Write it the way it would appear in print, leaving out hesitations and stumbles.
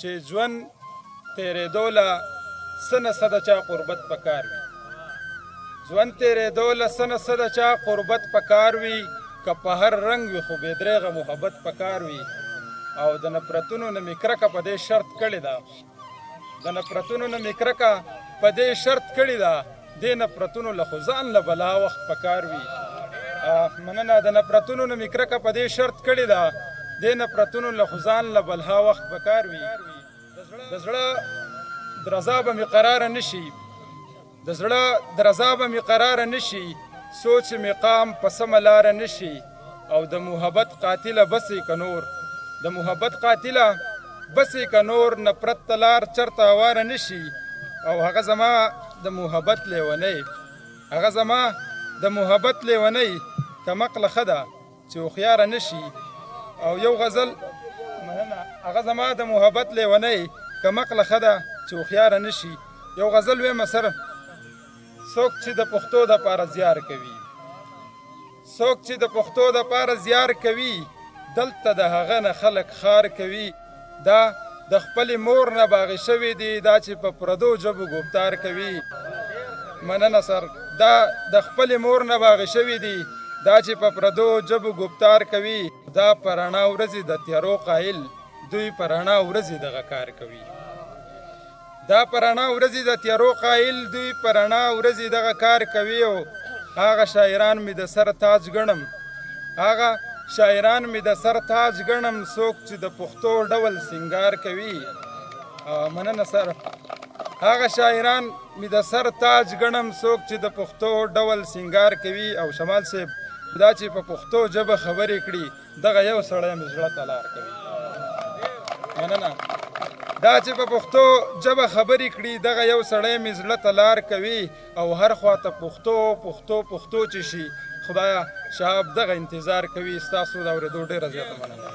چې ژوند تېرېدو له څه نه څه د چا قربت پکار وي. ژوند تېرېدو له څه نه څه د چا قربت پکار وي، که په هر رنګ وي خو بېدرېغه محبت پکار وي. او د نفرتونو نه مې کرکه په دې شرط کړې ده، د نفرتونو نه مې کرکه په دې شرط کړې ده، دې نفرتونو له خو ځان له بلا وخت پکار وي. مننه. د نفرتونو نه مې کرکه په دې شرط کړې ده، دې نفرتونو له خو ځان له بلا وخت پکار وي. د زړه درزا به مې قراره نشي، د زړه درزا به مې قراره نشي، سوچ مې قام په سمه لاره نشي. او د محبت قاتله بسې که نور، د محبت قاتله بسې که نور، نفرت ته لار چرته هواره نشي. او هغه زما د محبت لیونی، هغه زما د محبت لیونی کمقله ښه ده چې هوښیاره نشي. او یو غزل مننه. هغه زما د محبت لیونی کمقله ښه ده چې هوښیاره نشي. یو غزل ویمه سره، څوک چې د پښتو دپاره زیار کوي، څوک چې د پښتو دپاره زیار کوي، دلته د هغه نه خلک خار کوي. دا د خپلې مور نه باغې شوي دي، دا چې په پردو ژبو ګفتار کوي. مننه سر. دا د خپلې مور نه باغې شوي دي، دا چې په پردو ژبو ګفتار کوي. دا په رڼا ورځې د تیارو قایل، دوی په رڼا ورځې دغه کار کوي. دا په رڼا ورځې د تیارو قایل، دوی په رڼا ورځې دغه کار کوي. او هغه شاعران مې د سر تاج ګڼم، هغه شاعران مې د سر تاج ګڼم، څوک چې د پښتو ډول سینګار کوي. مننه سر. هغه شاعران مې د سر تاج ګڼم، څوک چې د پښتو ډول سینګار کوي. او شمال صاحب دا چې په پښتو ژبه خبرې کړي، دغه یو سړی مې زړه ته لار کوي. مننه. دا چې په پښتو ژبه خبرې کړي، دغه یو سړی مې زړه ته لار کوي. او هر خواته پښتو پښتو پښتو چې شي، خدایه شهاب دغه انتظار کوي. ستاسو د اورېدو ډېره زیاته مننه.